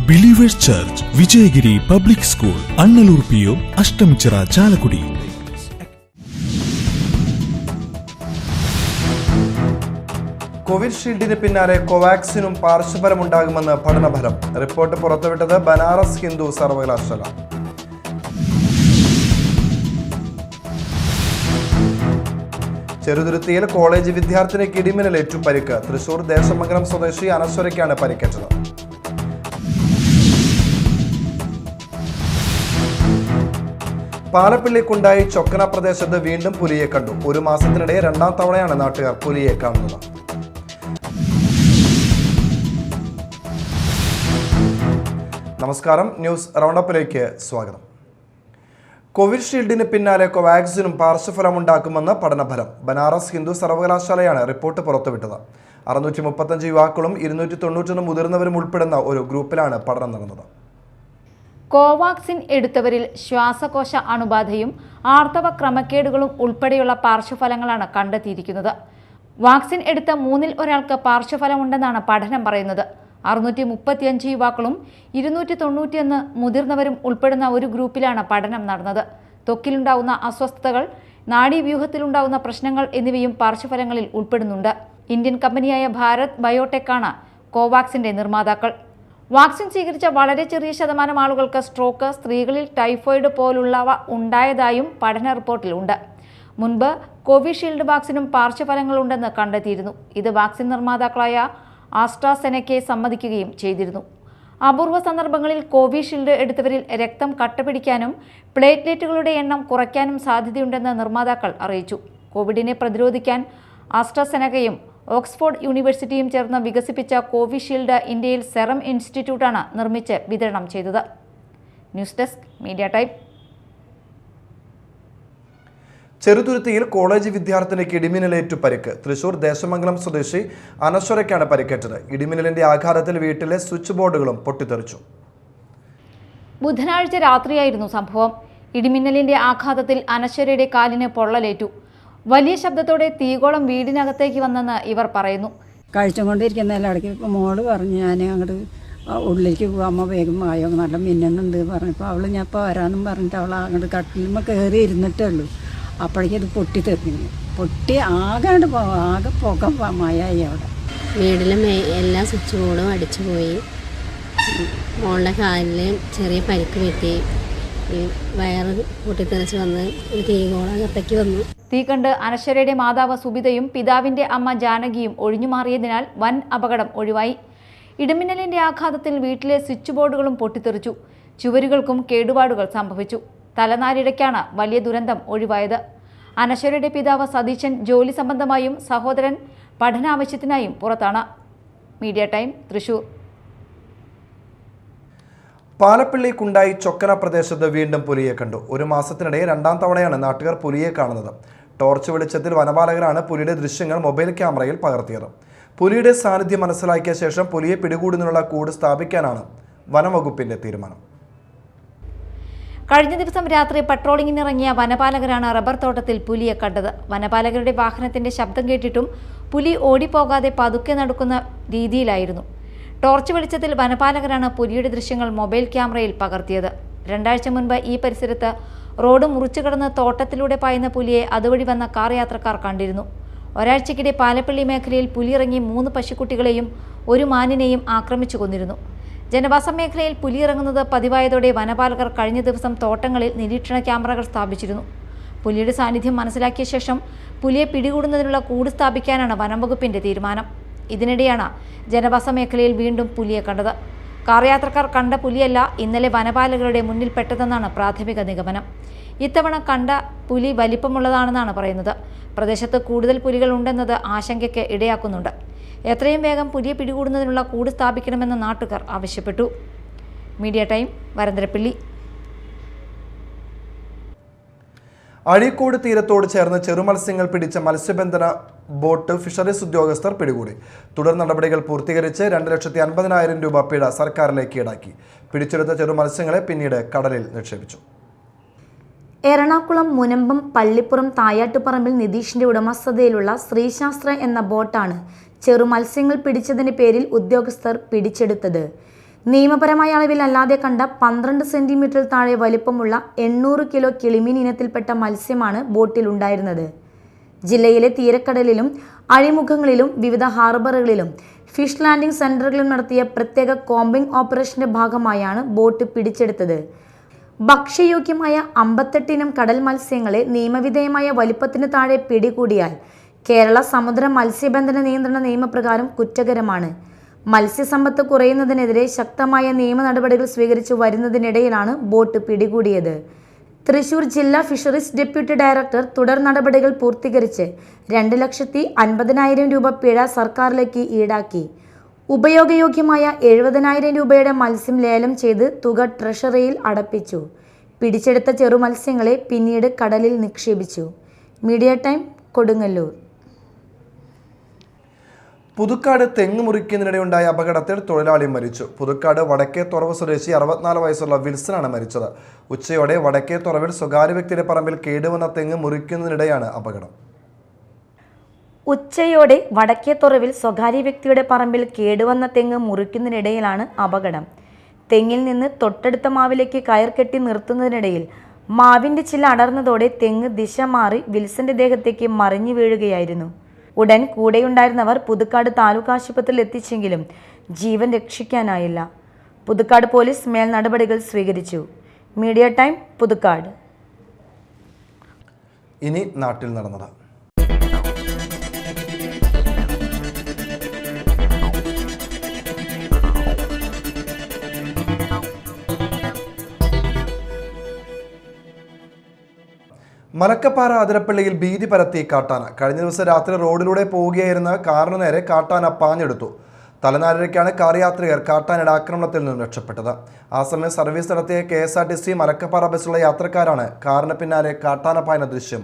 Believers church, Vijayagiri public school, Annalur PO, Ashtamichira, Chalakudy. കോവിഷീൽഡിന് പിന്നാലെ കോവാക്സിനും പാർശ്വഫലമുണ്ടാകുമെന്ന് പഠനഫലം. റിപ്പോർട്ട് പുറത്തുവിട്ടത് ബനാറസ് ഹിന്ദു സർവകലാശാല. ചെറുതുരുത്തിയിൽ കോളേജ് വിദ്യാർത്ഥിനിക്ക് ഇടിമിന്നലേറ്റു പരിക്ക്. തൃശൂർ ദേശമംഗലം സ്വദേശി അനശ്വരയ്ക്കാണ് പരിക്കേറ്റത്. പാലപ്പിള്ളിക്കുണ്ടായി ചൊക്കന പ്രദേശത്ത് വീണ്ടും പുലിയെ കണ്ടു. ഒരു മാസത്തിനിടെ രണ്ടാം തവണയാണ് നാട്ടുകാർ പുലിയെ കാണുന്നത്. നമസ്കാരം, ന്യൂസ് റൗണ്ടപ്പിലേക്ക് സ്വാഗതം. കോവിഷീൽഡിന് പിന്നാലെ കോവാക്സിനും പാർശ്വഫലമുണ്ടാക്കുമെന്ന് പഠനഫലം. ബനാറസ് ഹിന്ദു സർവകലാശാലയാണ് റിപ്പോർട്ട് പുറത്തുവിട്ടത്. 635 യുവാക്കളും 291 മുതിർന്നവരും ഉൾപ്പെടുന്ന ഒരു ഗ്രൂപ്പിലാണ് പഠനം നടന്നത്. കോവാക്സിൻ എടുത്തവരിൽ ശ്വാസകോശ അണുബാധയും ആർത്തവ ക്രമക്കേടുകളും ഉൾപ്പെടെയുള്ള പാർശ്വഫലങ്ങളാണ് കണ്ടെത്തിയിരിക്കുന്നത്. വാക്സിൻ എടുത്ത 3-ൽ ഒരാൾക്ക് പാർശ്വഫലമുണ്ടെന്നാണ് പഠനം പറയുന്നത്. 635 യുവാക്കളും 291 മുതിർന്നവരും ഉൾപ്പെടുന്ന ഒരു ഗ്രൂപ്പിലാണ് പഠനം നടന്നത്. ത്വക്കിലുണ്ടാവുന്ന അസ്വസ്ഥതകൾ, നാഡീവ്യൂഹത്തിലുണ്ടാവുന്ന പ്രശ്നങ്ങൾ എന്നിവയും പാർശ്വഫലങ്ങളിൽ ഉൾപ്പെടുന്നുണ്ട്. ഇന്ത്യൻ കമ്പനിയായ ഭാരത് ബയോടെക്കാണ് കോവാക്സിന്റെ നിർമ്മാതാക്കൾ. വാക്സിൻ സ്വീകരിച്ച വളരെ ചെറിയ ശതമാനം ആളുകൾക്ക് സ്ട്രോക്ക്, സ്ത്രീകളിൽ ടൈഫോയിഡ് പോലുള്ളവ ഉണ്ടായതായും പഠന റിപ്പോർട്ടിലുണ്ട്. മുൻപ് കോവിഷീൽഡ് വാക്സിനും പാർശ്വഫലങ്ങളുണ്ടെന്ന് കണ്ടെത്തിയിരുന്നു. ഇത് വാക്സിൻ നിർമ്മാതാക്കളായ ആസ്ട്രാസെനക്കയെ സമ്മതിക്കുകയും ചെയ്തിരുന്നു. അപൂർവ സന്ദർഭങ്ങളിൽ കോവിഷീൽഡ് എടുത്തവരിൽ രക്തം കട്ടപിടിക്കാനും പ്ലേറ്റ്ലെറ്റുകളുടെ എണ്ണം കുറയ്ക്കാനും സാധ്യതയുണ്ടെന്ന് നിർമ്മാതാക്കൾ അറിയിച്ചു. കോവിഡിനെ പ്രതിരോധിക്കാൻ ആസ്ട്രാസെനക്കയും ഓക്സ്ഫോർഡ് യൂണിവേഴ്സിറ്റിയും ചേർന്ന് വികസിപ്പിച്ച കോവിഷീൽഡ് ഇന്ത്യയിൽ സെറം ഇൻസ്റ്റിറ്റ്യൂട്ടാണ് നിർമ്മിച്ച് വിതരണം ചെയ്തത്. News desk, media time. ചെറുതുരുത്തിയിൽ കോളേജ് വിദ്യാർത്ഥിനിക്ക് ഇടിമിന്നലേറ്റു പരിക്ക്. തൃശൂർ ദേശമംഗലം സ്വദേശി അനശ്വരയ്ക്കാണ് പരിക്കേറ്റത്. ഇടിമിന്നലിന്റെ ആഘാതത്തിൽ വീട്ടിലെ സ്വിച്ച് ബോർഡുകളും പൊട്ടിത്തെറിച്ചു. ബുധനാഴ്ച രാത്രിയായിരുന്നു സംഭവം. ഇടിമിന്നലിന്റെ ആഘാതത്തിൽ അനശ്വരയുടെ കാലിന് പൊള്ളലേറ്റു. വലിയ ശബ്ദത്തോടെ തീകോളം വീടിനകത്തേക്ക് വന്നെന്ന് ഇവർ പറയുന്നു. കഴിച്ചുകൊണ്ടിരിക്കുന്നതിൽ ഇടയ്ക്ക് ഇപ്പോൾ മോള് പറഞ്ഞു, ഞാൻ അങ്ങോട്ട് ഉള്ളിലേക്ക് പോകാൻ അമ്മ വേഗം ആയോ, നല്ല മിന്നുന്നുണ്ട് പറഞ്ഞപ്പോൾ അവൾ ഞാൻ ഇപ്പോൾ വരാമെന്നും പറഞ്ഞിട്ട് അവൾ അങ്ങോട്ട് കട്ടിലുമ്പോൾ കയറി ഇരുന്നിട്ടേ ഉള്ളൂ. അപ്പോഴേക്കും അത് പൊട്ടിത്തെറിഞ്ഞു. പൊട്ടി ആകെ പുക മഴയായി അവിടെ. വീട്ടിലെ എല്ലാ സ്വിച്ച് ബോർഡും അടിച്ചു പോയി. മോളുടെ കാലിൽ ചെറിയ പരിക്ക് പറ്റി. വയറ് പൊട്ടിത്തെറിച്ച് വന്ന് തീകോളം അകത്തേക്ക് വന്നു. തീ കണ്ട് അനശ്വരയുടെ മാതാവ് സുബിതയും പിതാവിന്റെ അമ്മ ജാനകിയും ഒഴിഞ്ഞുമാറിയതിനാൽ വൻ അപകടം ഒഴിവായി. ഇടിമിന്നലിന്റെ ആഘാതത്തിൽ വീട്ടിലെ സ്വിച്ച് ബോർഡുകളും പൊട്ടിത്തെറിച്ചു. ചുവരുകൾക്കും കേടുപാടുകൾ സംഭവിച്ചു. തലനാരിഴയ്ക്കാണ് വലിയ ദുരന്തം ഒഴിവായത്. അനശ്വരയുടെ പിതാവ് സതീശൻ ജോലി സംബന്ധമായും സഹോദരൻ പഠനാവശ്യത്തിനായും പുറത്താണ്. Media time, Thrissur. പാലപ്പിള്ളിക്കുണ്ടായി ചൊക്കന പ്രദേശത്ത് വീണ്ടും പുലിയെ കണ്ടു. ഒരു മാസത്തിനിടെ രണ്ടാം തവണയാണ് നാട്ടുകാർ പുലിയെ കാണുന്നത്. ടോർച്ച് വെളിച്ചത്തിൽ വനപാലകരാണ് പുലിയുടെ ദൃശ്യങ്ങൾ മൊബൈൽ ക്യാമറയിൽ പകർത്തിയത്. പുലിയുടെ സാന്നിധ്യം മനസ്സിലാക്കിയ ശേഷം പുലിയെ പിടികൂടുന്നതിനുള്ള കൂട് സ്ഥാപിക്കാനാണ് വനംവകുപ്പിന്റെ തീരുമാനം. കഴിഞ്ഞ ദിവസം രാത്രി പട്രോളിങ്ങിനിറങ്ങിയ വനപാലകരാണ് റബ്ബർ തോട്ടത്തിൽ പുലിയെ കണ്ടത്. വനപാലകരുടെ വാഹനത്തിന്റെ ശബ്ദം കേട്ടിട്ടും പുലി ഓടിപ്പോകാതെ പതുക്കെ നടക്കുന്ന രീതിയിലായിരുന്നു. ടോർച്ച് വെളിച്ചത്തിൽ വനപാലകരാണ് പുലിയുടെ ദൃശ്യങ്ങൾ മൊബൈൽ ക്യാമറയിൽ പകർത്തിയത്. 2 ആഴ്ച മുൻപ് ഈ പരിസരത്ത് റോഡ് മുറിച്ചു കടന്ന് തോട്ടത്തിലൂടെ പായുന്ന പുലിയെ അതുവഴി വന്ന കാർ യാത്രക്കാർ കണ്ടിരുന്നു. ഒരാഴ്ചക്കിടെ പാലപ്പിള്ളി മേഖലയിൽ പുലി ഇറങ്ങി 3 പശുക്കുട്ടികളെയും 1 മാനിനെയും ആക്രമിച്ചു കൊന്നിരുന്നു. ജനവാസ മേഖലയിൽ പുലി ഇറങ്ങുന്നത് പതിവായതോടെ വനപാലകർ കഴിഞ്ഞ ദിവസം തോട്ടങ്ങളിൽ നിരീക്ഷണ ക്യാമറകൾ സ്ഥാപിച്ചിരുന്നു. പുലിയുടെ സാന്നിധ്യം മനസ്സിലാക്കിയ ശേഷം പുലിയെ പിടികൂടുന്നതിനുള്ള കൂട് സ്ഥാപിക്കാനാണ് വനംവകുപ്പിന്റെ തീരുമാനം. ഇതിനിടെയാണ് ജനവാസ മേഖലയിൽ വീണ്ടും പുലിയെ കണ്ടത്. കാർ യാത്രക്കാർ കണ്ട പുലിയല്ല ഇന്നലെ വനപാലകരുടെ മുന്നിൽ പെട്ടതെന്നാണ് പ്രാഥമിക നിഗമനം. ഇത്തവണ കണ്ട പുലി വലിപ്പമുള്ളതാണെന്നാണ് പറയുന്നത്. പ്രദേശത്ത് കൂടുതൽ പുലികൾ ഉണ്ടെന്നത് ആശങ്കയ്ക്ക് ഇടയാക്കുന്നുണ്ട്. എത്രയും വേഗം പുലിയെ പിടികൂടുന്നതിനുള്ള കൂട് സ്ഥാപിക്കണമെന്ന് നാട്ടുകാർ ആവശ്യപ്പെട്ടു. Media time, Varantharappilly. അഴീക്കോട് തീരത്തോട് ചേർന്ന് ചെറുമത്സ്യങ്ങൾ പിടിച്ച മത്സ്യബന്ധന ബോട്ട് ഫിഷറീസ് ഉദ്യോഗസ്ഥർ പിടികൂടി. തുടർ നടപടികൾ പൂർത്തീകരിച്ച് 2,50,000 രൂപ പിഴ സർക്കാരിലേക്ക് ഈടാക്കി. പിടിച്ചെടുത്ത ചെറുമത്സ്യങ്ങളെ പിന്നീട് കടലിൽ നിക്ഷേപിച്ചു. എറണാകുളം മുനമ്പം പള്ളിപ്പുറം തായാട്ടുപറമ്പിൽ നിതീഷിന്റെ ഉടമസ്ഥതയിലുള്ള ശ്രീശാസ്ത്ര എന്ന ബോട്ടാണ് ചെറുമത്സ്യങ്ങൾ പിടിച്ചതിന്റെ പേരിൽ ഉദ്യോഗസ്ഥർ പിടിച്ചെടുത്തത്. നിയമപരമായ അളവിൽ അല്ലാതെ കണ്ട 12 സെന്റിമീറ്ററിൽ താഴെ വലിപ്പമുള്ള 800 കിലോ കിളിമീൻ ഇനത്തിൽപ്പെട്ട മത്സ്യമാണ് ബോട്ടിലുണ്ടായിരുന്നത്. ജില്ലയിലെ തീരക്കടലിലും അഴിമുഖങ്ങളിലും വിവിധ ഹാർബറുകളിലും ഫിഷ് ലാൻഡിംഗ് സെന്ററുകളിലും നടത്തിയ പ്രത്യേക കോമ്പിംഗ് ഓപ്പറേഷന്റെ ഭാഗമായാണ് ബോട്ട് പിടിച്ചെടുത്തത്. ഭക്ഷ്യയോഗ്യമായ 58 ഇനം കടൽ മത്സ്യങ്ങളെ നിയമവിധേയമായ വലിപ്പത്തിന് താഴെ പിടികൂടിയാൽ കേരള സമുദ്ര മത്സ്യബന്ധന നിയന്ത്രണ നിയമപ്രകാരം കുറ്റകരമാണ്. മത്സ്യസമ്പത്ത് കുറയുന്നതിനെതിരെ ശക്തമായ നിയമ നടപടികൾ സ്വീകരിച്ചു വരുന്നതിനിടയിലാണ് ബോട്ട് പിടികൂടിയത്. തൃശൂർ ജില്ലാ ഫിഷറീസ് ഡെപ്യൂട്ടി ഡയറക്ടർ തുടർ നടപടികൾ പൂർത്തീകരിച്ച് 2,50,000 രൂപ പിഴ സർക്കാരിലേക്ക് ഈടാക്കി. ഉപയോഗയോഗ്യമായ 70,000 രൂപയുടെ മത്സ്യം ലേലം ചെയ്ത് തുക ട്രഷറിയിൽ അടപ്പിച്ചു. പിടിച്ചെടുത്ത ചെറുമത്സ്യങ്ങളെ പിന്നീട് കടലിൽ നിക്ഷേപിച്ചു. Media time, Kodungallur. പുതുക്കാട് തെങ്ങ് മുറിക്കുന്നതിനിടെയുണ്ടായ അപകടത്തിൽ തൊഴിലാളി മരിച്ചു. പുതുക്കാട് വടക്കേ തുറവ് സ്വദേശി 64 വയസ്സുള്ള വിൽസനാണ് മരിച്ചത്. ഉച്ചയോടെ വടക്കേ തുറവിൽ സ്വകാര്യ വ്യക്തിയുടെ പറമ്പിൽ കേടുവന്ന തെങ്ങ് മുറിക്കുന്നതിനിടെയാണ് അപകടം. ഉച്ചയോടെ വടക്കേത്തുറവിൽ സ്വകാര്യ വ്യക്തിയുടെ പറമ്പിൽ കേടുവന്ന തെങ്ങ് മുറിക്കുന്നതിനിടയിലാണ് അപകടം. തെങ്ങിൽ നിന്ന് തൊട്ടടുത്ത മാവിലേക്ക് കയർ കെട്ടി നിർത്തുന്നതിനിടയിൽ മാവിൻ്റെ ചില്ല അടർന്നതോടെ തെങ്ങ് ദിശ മാറി വിൽസന്റെ ദേഹത്തേക്ക് മറിഞ്ഞു വീഴുകയായിരുന്നു. ഉടൻ കൂടെയുണ്ടായിരുന്നവർ പുതുക്കാട് താലൂക്ക് ആശുപത്രിയിൽ എത്തിച്ചെങ്കിലും ജീവൻ രക്ഷിക്കാനായില്ല. പുതുക്കാട് പോലീസ് മേൽ നടപടികൾ സ്വീകരിച്ചു. Media time, Puthukkad. ഇനി നാട്ടിൽ നടന്നത്. മലക്കപ്പാറ അതിരപ്പള്ളിയിൽ ഭീതി പരത്തി കാട്ടാന. കഴിഞ്ഞ ദിവസം രാത്രി റോഡിലൂടെ പോവുകയായിരുന്ന കാറിന് നേരെ കാട്ടാന പാഞ്ഞെടുത്തു. തലനാരിഴയ്ക്കാണ് കാർ യാത്രികർ കാട്ടാനയുടെ ആക്രമണത്തിൽ നിന്നും രക്ഷപ്പെട്ടത്. ആ സമയം സർവീസ് നടത്തിയ KSRTC മലക്കപ്പാറ ബസ്സുള്ള യാത്രക്കാരാണ് കാറിന് പിന്നാലെ കാട്ടാന പായുന്ന ദൃശ്യം.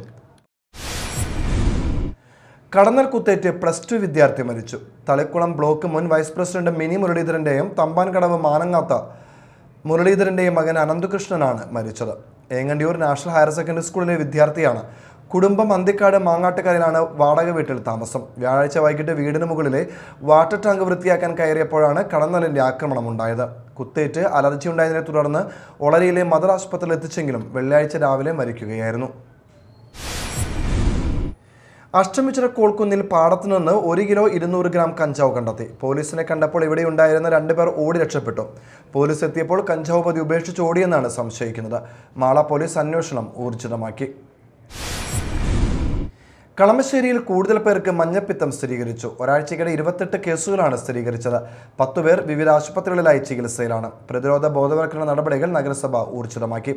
കടന്നൽ കുത്തേറ്റ് +2 വിദ്യാർത്ഥി മരിച്ചു. തളിക്കുളം ബ്ലോക്ക് മുൻ വൈസ് പ്രസിഡന്റ് മിനി മുരളീധരന്റെയും തമ്പാൻകടവ് മാനങ്ങാത്ത മുരളീധരന്റെയും മകൻ അനന്തകൃഷ്ണനാണ് മരിച്ചത്. ഏങ്ങണ്ടിയൂർ നാഷണൽ ഹയർ സെക്കൻഡറി സ്കൂളിലെ വിദ്യാർത്ഥിയാണ്. കുടുംബം അന്തിക്കാട് മാങ്ങാട്ടുകരയിലാണ് വാടക വീട്ടിൽ താമസം. വ്യാഴാഴ്ച വൈകിട്ട് വീടിന് മുകളിലെ വാട്ടർ ടാങ്ക് വൃത്തിയാക്കാൻ കയറിയപ്പോഴാണ് കടന്നലിന്റെ ആക്രമണം ഉണ്ടായത്. കുത്തേറ്റ് അലർജി ഉണ്ടായതിനെ തുടർന്ന് ഒളരിയിലെ മദർ ആശുപത്രിയിൽ എത്തിച്ചെങ്കിലും വെള്ളിയാഴ്ച രാവിലെ മരിക്കുകയായിരുന്നു. അഷ്ടമിച്ചിറ കോൾക്കുന്നിൽ പാടത്തു നിന്ന് 1 കിലോ 200 ഗ്രാം കഞ്ചാവ് കണ്ടെത്തി. പോലീസിനെ കണ്ടപ്പോൾ ഇവിടെ ഉണ്ടായിരുന്ന 2 പേർ ഓടി രക്ഷപ്പെട്ടു. പോലീസ് എത്തിയപ്പോൾ കഞ്ചാവ് പതി ഉപേക്ഷിച്ച് ഓടിയെന്നാണ് സംശയിക്കുന്നത്. മാള പോലീസ് അന്വേഷണം ഊർജിതമാക്കി. കളമശ്ശേരിയിൽ കൂടുതൽ പേർക്ക് മഞ്ഞപ്പിത്തം സ്ഥിരീകരിച്ചു. ഒരാഴ്ചയ്ക്കിടെ 28 കേസുകളാണ് സ്ഥിരീകരിച്ചത്. 10 പേർ വിവിധ ആശുപത്രികളിലായി ചികിത്സയിലാണ്. പ്രതിരോധ ബോധവൽക്കരണ നടപടികൾ നഗരസഭ ഊർജിതമാക്കി.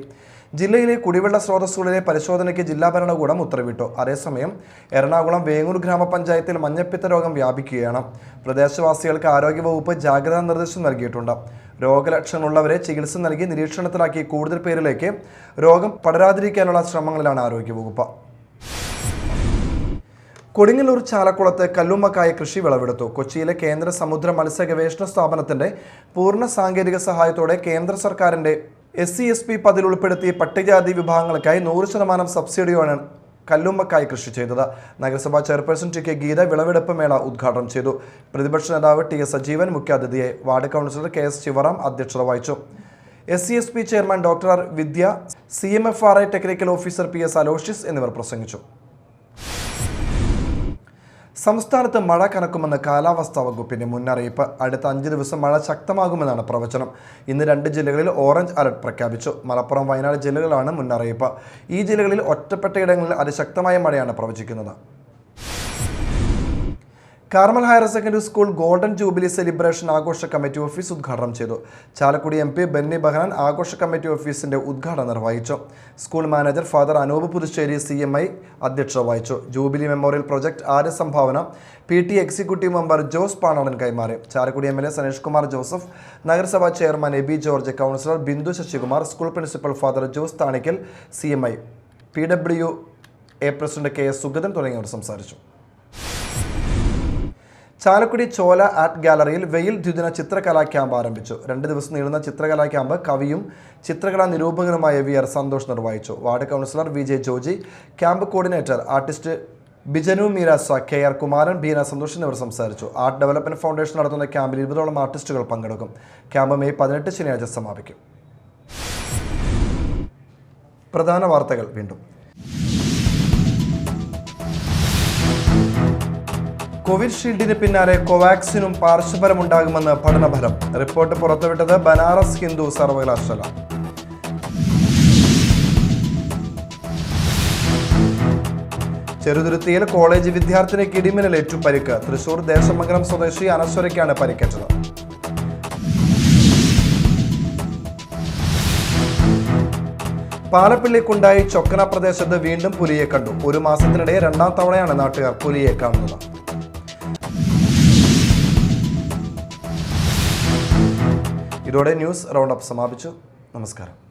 ജില്ലയിലെ കുടിവെള്ള സ്രോതസ്സുകളിലെ പരിശോധനയ്ക്ക് ജില്ലാ ഭരണകൂടം ഉത്തരവിട്ടു. അതേസമയം എറണാകുളം വേങ്ങൂർ ഗ്രാമപഞ്ചായത്തിൽ മഞ്ഞപ്പിത്ത രോഗം വ്യാപിക്കുകയാണ്. പ്രദേശവാസികൾക്ക് ആരോഗ്യവകുപ്പ് ജാഗ്രതാ നിർദ്ദേശം നൽകിയിട്ടുണ്ട്. രോഗലക്ഷണമുള്ളവരെ ചികിത്സ നൽകി നിരീക്ഷണത്തിലാക്കി കൂടുതൽ പേരിലേക്ക് രോഗം പടരാതിരിക്കാനുള്ള ശ്രമങ്ങളിലാണ് ആരോഗ്യവകുപ്പ്. കൊടുങ്ങല്ലൂർ ചാലക്കുളത്ത് കല്ലുമ്മക്കായ കൃഷി വിളവെടുത്തു. കൊച്ചിയിലെ കേന്ദ്ര സമുദ്ര മത്സ്യ ഗവേഷണ സ്ഥാപനത്തിന്റെ പൂർണ്ണ സാങ്കേതിക സഹായത്തോടെ കേന്ദ്ര സർക്കാരിന്റെ SC/SP പദ്ധതിയിൽ ഉൾപ്പെടുത്തി പട്ടികജാതി വിഭാഗങ്ങൾക്കായി 100% സബ്സിഡിയോടെ കല്ലുമ്മക്കായ കൃഷി ചെയ്തത്. നഗരസഭാ ചെയർപേഴ്സൺ TK ഗീത വിളവെടുപ്പ് മേള ഉദ്ഘാടനം ചെയ്തു. പ്രതിപക്ഷ നേതാവ് TS സജീവൻ മുഖ്യാതിഥിയായി. വാർഡ് കൗൺസിലർ KS ശിവറാം അധ്യക്ഷത വഹിച്ചു. SC/SP ചെയർമാൻ ഡോക്ടർ വിദ്യ, CMFRI technical officer PS Aloysius എന്നിവർ പ്രസംഗിച്ചു. സംസ്ഥാനത്ത് മഴ കനക്കുമെന്ന് കാലാവസ്ഥാ വകുപ്പിന്റെ മുന്നറിയിപ്പ്. അടുത്ത 5 ദിവസം മഴ ശക്തമാകുമെന്നാണ് പ്രവചനം. ഇന്ന് 2 ജില്ലകളിൽ ഓറഞ്ച് അലർട്ട് പ്രഖ്യാപിച്ചു. മലപ്പുറം, വയനാട് ജില്ലകളിലാണ് മുന്നറിയിപ്പ്. ഈ ജില്ലകളിൽ ഒറ്റപ്പെട്ടയിടങ്ങളിൽ അതിശക്തമായ മഴയാണ് പ്രവചിക്കുന്നത്. Carmel higher secondary school golden jubilee celebration ആഘോഷ കമ്മിറ്റി ഓഫീസ് ഉദ്ഘാടനം ചെയ്തു. ചാലക്കുടി MP ബെന്നി ബെഹ്റാൻ ആഘോഷ കമ്മിറ്റി ഓഫീസിന്റെ ഉദ്ഘാടനം നിർവഹിച്ചു. School manager father Anoop Puthussery CMI അധ്യക്ഷത വഹിച്ചു. ജൂബിലി മെമ്മോറിയൽ പ്രൊജക്ട് ആദ്യ സംഭാവന PT executive member Jose Panolan കൈമാറി. ചാലക്കുടി MLA സനീഷ് കുമാർ ജോസഫ്, നഗരസഭാ chairman Eby George, councillor Bindu Sasikumar, school principal father Jose Thanickal, CMI PWA president KS Sugathan തുടങ്ങിയവർ സംസാരിച്ചു. ചാലക്കുടി ചോല ആർട്ട് ഗാലറിയിൽ വെയിൽ ദ്വിദിന ചിത്രകലാ ക്യാമ്പ് ആരംഭിച്ചു. 2 ദിവസം നീളുന്ന ചിത്രകലാ ക്യാമ്പ് കവിയും ചിത്രകലാ നിരൂപകനുമായ VR സന്തോഷ് നിർവഹിച്ചു. Ward councillor VJ Joji, camp coordinator artist Bijanu Meerasa, KR Kumaran, Beena Santhosh എന്നിവർ സംസാരിച്ചു. ആർട്ട് ഡെവലപ്മെന്റ് ഫൗണ്ടേഷൻ നടത്തുന്ന ക്യാമ്പിൽ 20ഓളം ആർട്ടിസ്റ്റുകൾ പങ്കെടുക്കും. ക്യാമ്പ് മെയ് 18 ശനിയാഴ്ച സമാപിക്കും. പ്രധാന വാർത്തകൾ വീണ്ടും. കോവിഷീൽഡിന് പിന്നാലെ കോവാക്സിനും പാർശ്വഫലമുണ്ടാകുമെന്ന് പഠനഫലം. റിപ്പോർട്ട് പുറത്തുവിട്ടത് ബനാറസ് ഹിന്ദു സർവകലാശാല. ചെറുതുരുത്തിയിൽ കോളേജ് വിദ്യാർത്ഥിനിക്ക് ഇടിമിന്നലേറ്റു പരിക്ക്. തൃശൂർ ദേശമംഗലം സ്വദേശി അനശ്വരയ്ക്കാണ് പരിക്കേറ്റത്. പാലപ്പിള്ളിക്കുണ്ടായി ചൊക്കന പ്രദേശത്ത് വീണ്ടും പുലിയെ കണ്ടു. ഒരു മാസത്തിനിടെ രണ്ടാം തവണയാണ് നാട്ടുകാർ പുലിയെ കാണുന്നത്. ഇതോടെ ന്യൂസ് റൗണ്ട് അപ്പ് സമാപിച്ചു. നമസ്കാരം.